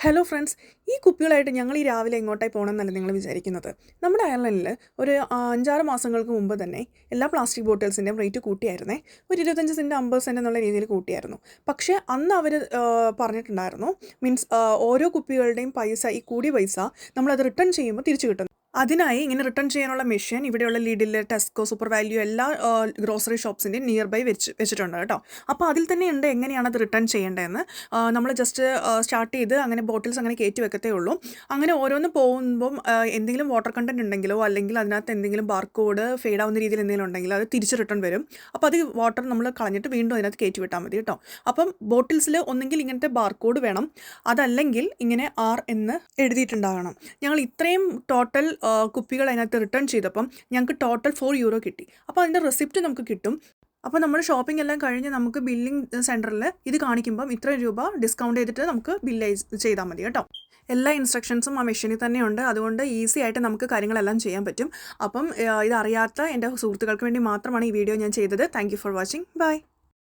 Hello friends, ഈ കുപ്പികളായിട്ട് ഞങ്ങൾ ഈ രാവിലെ എങ്ങോട്ടായി പോകണമെന്നല്ല നിങ്ങൾ വിചാരിക്കുന്നത്. നമ്മുടെ അയർലൻഡിൽ ഒരു 5-6 മാസങ്ങൾക്ക് മുമ്പ് തന്നെ എല്ലാ പ്ലാസ്റ്റിക് ബോട്ടിൽസിൻ്റെയും റേറ്റ് കൂട്ടിയായിരുന്നേ. ഒരു 25 സെൻറ്റ് 50 സെൻറ്റ് എന്നുള്ള രീതിയിൽ കൂട്ടിയായിരുന്നു. പക്ഷേ അന്ന് അവർ പറഞ്ഞിട്ടുണ്ടായിരുന്നു, മീൻസ് ഓരോ കുപ്പികളുടെയും പൈസ, ഈ കൂടിയ പൈസ നമ്മളത് റിട്ടേൺ ചെയ്യുമ്പോൾ തിരിച്ചു കിട്ടും. അതിനായി ഇങ്ങനെ റിട്ടേൺ ചെയ്യാനുള്ള മെഷീൻ ഇവിടെയുള്ള ലിഡിൽ, ടെസ്കോ, സൂപ്പർ വാല്യൂ എല്ലാ ഗ്രോസറി ഷോപ്സിൻ്റെയും നിയർ ബൈ വെച്ചിട്ടുണ്ട് കേട്ടോ. അപ്പോൾ അതിൽ തന്നെ ഉണ്ട് എങ്ങനെയാണ് അത് റിട്ടേൺ ചെയ്യേണ്ടതെന്ന്. നമ്മൾ ജസ്റ്റ് സ്റ്റാർട്ട് ചെയ്ത് അങ്ങനെ ബോട്ടിൽസ് അങ്ങനെ കയറ്റി വെക്കത്തേ ഉള്ളൂ. അങ്ങനെ ഓരോന്ന് പോകുമ്പം എന്തെങ്കിലും വാട്ടർ കണ്ടൻറ്റ് ഉണ്ടെങ്കിലോ അല്ലെങ്കിൽ അതിനകത്ത് എന്തെങ്കിലും ബാർകോഡ് ഫെയ്ഡ് ആവുന്ന രീതിയിൽ എന്തെങ്കിലും ഉണ്ടെങ്കിൽ അത് തിരിച്ച് റിട്ടേൺ വരും. അപ്പോൾ അത് വാട്ടർ നമ്മൾ കളഞ്ഞിട്ട് വീണ്ടും അതിനകത്ത് കയറ്റി വിട്ടാൽ മതി കേട്ടോ. അപ്പം ബോട്ടിൽസിൽ ഒന്നെങ്കിൽ ഇങ്ങനത്തെ ബാർകോഡ് വേണം, അതല്ലെങ്കിൽ ഇങ്ങനെ R എന്ന് എഴുതിയിട്ടുണ്ടാകണം. ഞങ്ങൾ ഇത്രയും ടോട്ടൽ കുപ്പികൾ അതിനകത്ത് റിട്ടേൺ ചെയ്തപ്പം ഞങ്ങൾക്ക് ടോട്ടൽ €4 കിട്ടി. അപ്പോൾ അതിൻ്റെ റെസിപ്റ്റ് നമുക്ക് കിട്ടും. അപ്പോൾ നമ്മൾ ഷോപ്പിംഗ് എല്ലാം കഴിഞ്ഞ് നമുക്ക് ബില്ലിംഗ് സെൻറ്ററിൽ ഇത് കാണിക്കുമ്പം ഇത്ര രൂപ ഡിസ്കൗണ്ട് ചെയ്തിട്ട് നമുക്ക് ബില്ല് ചെയ്താൽ മതി കേട്ടോ. എല്ലാ ഇൻസ്ട്രക്ഷൻസും ആ മെഷീനിൽ തന്നെയുണ്ട്. അതുകൊണ്ട് ഈസി ആയിട്ട് നമുക്ക് കാര്യങ്ങളെല്ലാം ചെയ്യാൻ പറ്റും. അപ്പം ഇതറിയാത്ത എൻ്റെ സുഹൃത്തുക്കൾക്ക് വേണ്ടി മാത്രമാണ് ഈ വീഡിയോ ഞാൻ ചെയ്തത്. Thank you for watching. By.